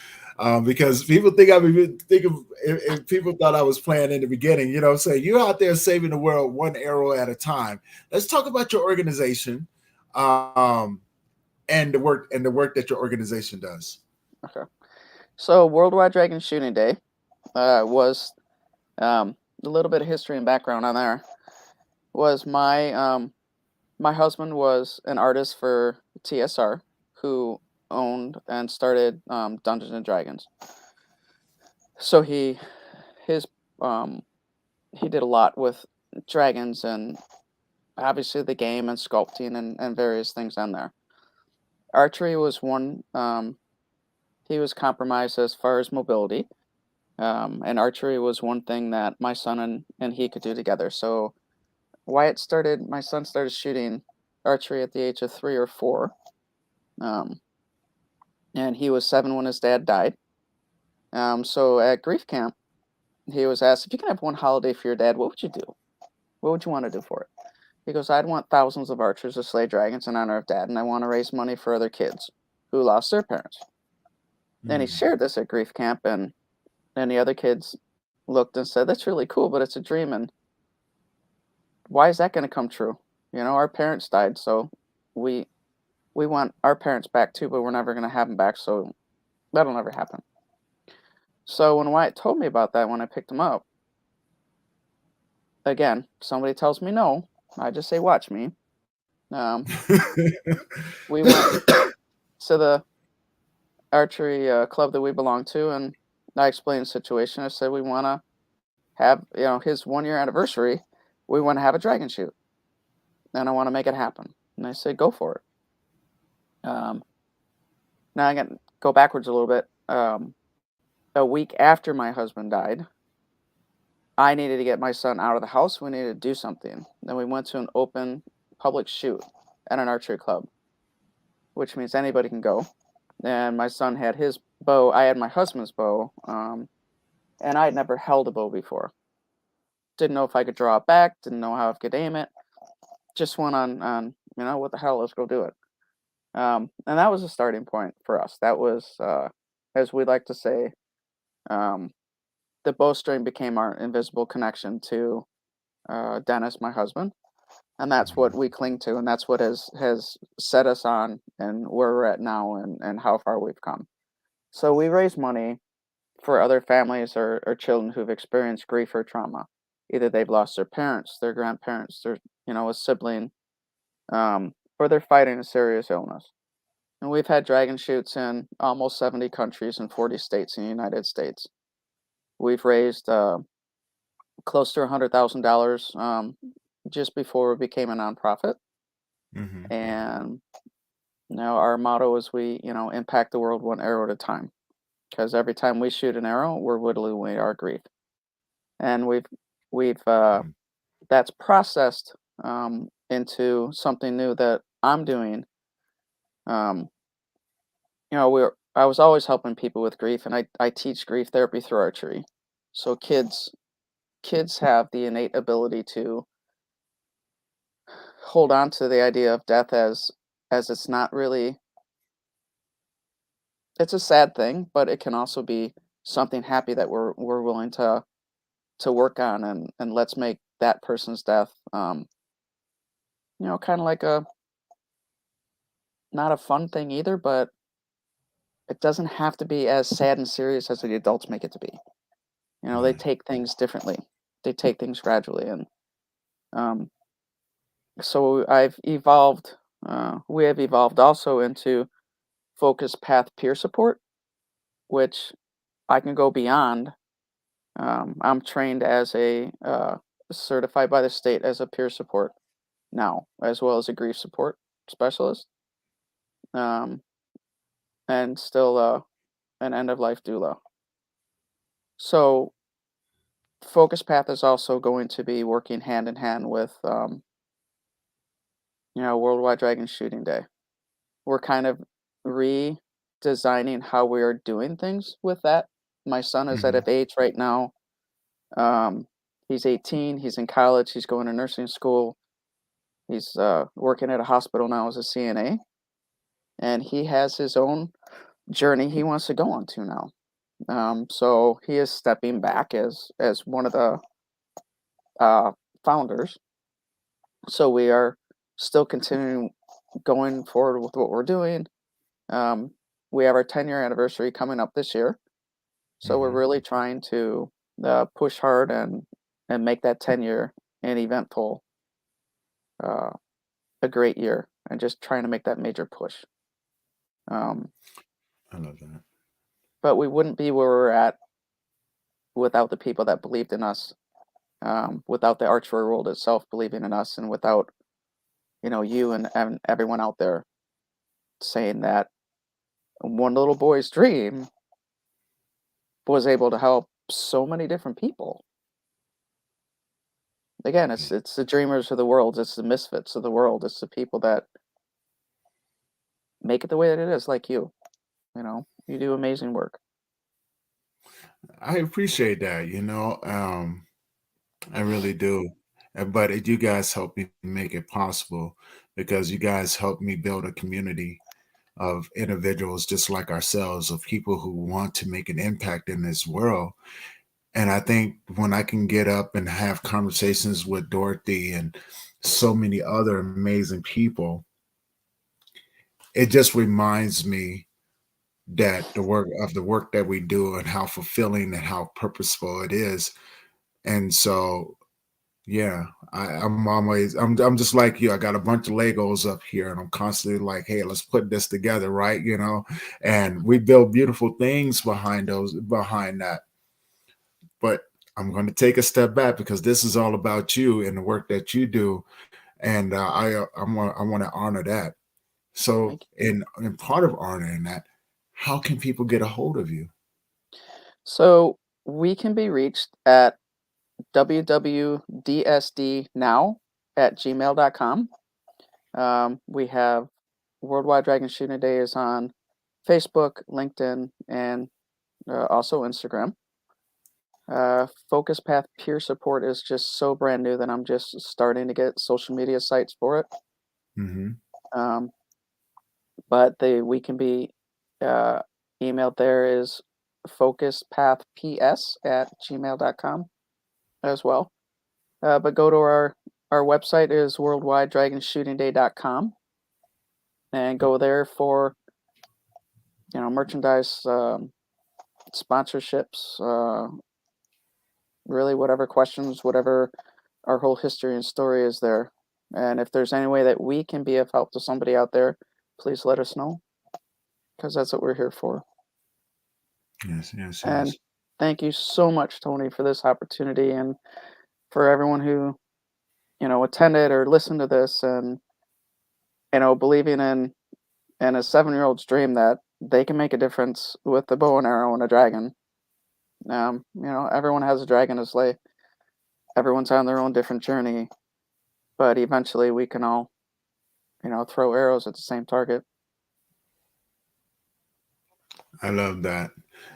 because people think I mean think of if people thought I was playing in the beginning. Say you're out there saving the world one arrow at a time. Let's talk about your organization, um, and the work that your organization does. okay. So Worldwide Dragon Shooting Day was a little bit of history and background on there. Was my husband was an artist for TSR who owned and started Dungeons and Dragons. So his um he did a lot with dragons and obviously the game and sculpting and various things on there. Archery was one. He was compromised as far as mobility, and archery was one thing that my son and he could do together. So my son started shooting archery at the age of 3 or 4, um, and he was 7 when his dad died. So at grief camp, he was asked, if you can have one holiday for your dad, what would you do? What would you want to do for it? He goes, I'd want thousands of archers to slay dragons in honor of dad, and I want to raise money for other kids who lost their parents. And he Mm. shared this at grief camp, and the other kids looked and said, "That's really cool, but it's a dream, and why is that gonna come true? You know, our parents died, so we we want our parents back too, but we're never gonna have them back, so that'll never happen." So when Wyatt told me about that when I picked him up, again, somebody tells me no, I just say, "Watch me." Um, we went to the archery club that we belong to, and I explained the situation. I said, "We want to have, his 1 year anniversary. We want to have a dragon shoot, and I want to make it happen." And they said, "Go for it." Now I can go backwards a little bit. A week after my husband died, I needed to get my son out of the house. We needed to do something. Then we went to an open public shoot at an archery club, which means anybody can go. And my son had his bow. I had my husband's bow, and I had never held a bow before. Didn't know if I could draw it back. Didn't know how I could aim it. Just went on. What the hell? Let's go do it. And that was a starting point for us. That was, as we like to say, um, the bowstring became our invisible connection to Dennis, my husband, and that's what Mhm. we cling to, and that's what has set us on and where we're at now, and how far we've come. So we raise money for other families or children who've experienced grief or trauma. Either they've lost their parents, their grandparents, their a sibling, or they're fighting a serious illness. And we've had dragon shoots in almost 70 countries and 40 states in the United States. We've raised close to $100,000 just before we became a nonprofit. Mhm. And now our motto is we, impact the world one arrow at a time. Because every time we shoot an arrow, we're whittling away our grief. And we've Mm. that's processed into something new that I'm doing. Um, I was always helping people with grief, and I teach grief therapy through archery. So kids have the innate ability to hold on to the idea of death as it's not really, it's a sad thing, but it can also be something happy that we're willing to work on, and let's make that person's death kind of like a not a fun thing either, but it doesn't have to be as sad and serious as the adults make it to be. They Right. take things differently. They take things gradually, and um, so we have evolved also into focused path peer support, which I can go beyond. I'm trained as a certified by the state as a peer support now, as well as a grief support specialist, um, and still an end of life doula. So Focus Path is also going to be working hand in hand with Worldwide Dragon Shooting Day. We're kind of redesigning how we are doing things with that. My son is at Mhm. an age right now. Um, he's 18. He's in college. He's going to nursing school. He's working at a hospital now as a CNA, and he has his own journey he wants to go on to now. So he is stepping back as one of the uh, founders. So we are still continuing going forward with what we're doing. Um, we have our 10-year anniversary coming up this year, so we're Mhm. really trying to push hard and make that 10-year an eventful, uh, a great year, and just trying to make that major push. Um, I love that. but we wouldn't be where we're at without the people that believed in us, without the archery world itself believing in us, and without you and everyone out there saying that one little boy's dream was able to help so many different people. Again, Yeah. it's the dreamers of the world, it's the misfits of the world, it's the people that make it the way that it is, like you. You do amazing work. I appreciate that, I really do. But you guys help me make it possible because you guys help me build a community of individuals just like ourselves, of people who want to make an impact in this world. And I think when I can get up and have conversations with Dorothy and so many other amazing people, it just reminds me that the work that we do and how fulfilling and how purposeful it is. And so, yeah, I'm just like you. I got a bunch of Legos up here, and I'm constantly like, hey, let's put this together, right? And we build beautiful things behind that. But I'm going to take a step back because this is all about you and the work that you do, and I want to honor that. So, Thank you. in part of honoring that, how can people get a hold of you? So we can be reached at www.dsdnow@gmail.com. We have Worldwide Dragon Shooting Day is on Facebook, LinkedIn, and also Instagram. Focus Path Peer Support is just so brand new that I'm just starting to get social media sites for it. Hmm. Um, but we can be uh, emailed there is focuspathps@gmail.com as well. But go to our website is worldwidedragonshootingday.com and go there for merchandise, sponsorships, really whatever questions, whatever our whole history and story is there. And if there's any way that we can be of help to somebody out there, please let us know because that's what we're here for. Yes, yes, And yes. thank you so much, Tony, for this opportunity and for everyone who attended or listened to this and believing in a 7-year-old's dream that they can make a difference with the bow and arrow and a dragon. Everyone has a dragon to slay. Everyone's on their own different journey, but eventually we can all, throw arrows at the same target. I love that.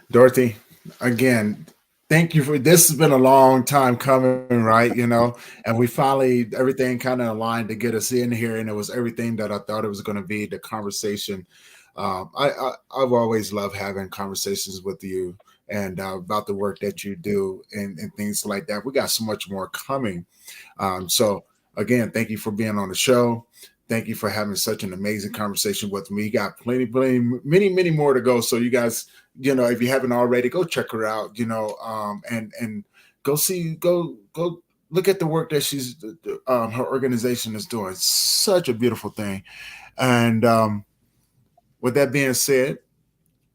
Dorothy, again, thank you for this. Has been a long time coming, right? And we finally everything kind of aligned to get us in here, and it was everything that I thought it was going to be. The conversation. I've always loved having conversations with you and about the work that you do and things like that. We got so much more coming. So again, thank you for being on the show. Thank you for having such an amazing conversation with me. Got plenty, many more to go. So you guys, if you haven't already, go check her out. And go look at the work that her organization is doing. Such a beautiful thing. And with that being said,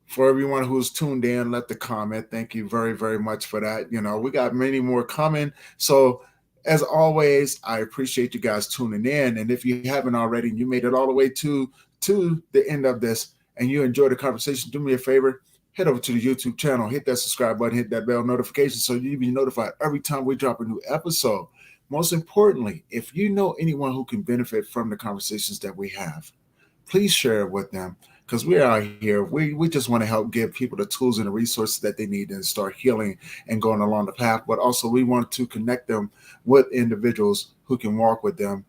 for everyone who's tuned in, left a comment. Thank you very, very much for that. We got many more coming. So, as always, I appreciate you guys tuning in. And if you haven't already, and you made it all the way to the end of this, and you enjoyed the conversation, do me a favor. Head over to the YouTube channel, hit that subscribe button, hit that bell notification so you be notified every time we drop a new episode. Most importantly, if you know anyone who can benefit from the conversations that we have, please share it with them because we're out here. We just want to help give people the tools and the resources that they need and start healing and going along the path. But also, we want to connect them with individuals who can walk with them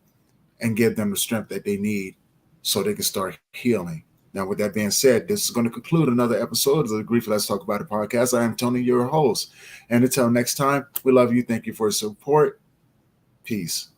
and give them the strength that they need so they can start healing. Now, with that being said, this is going to conclude another episode of the Grief Let's Talk About It podcast. I am Tony, your host. And until next time, we love you. Thank you for your support. Peace.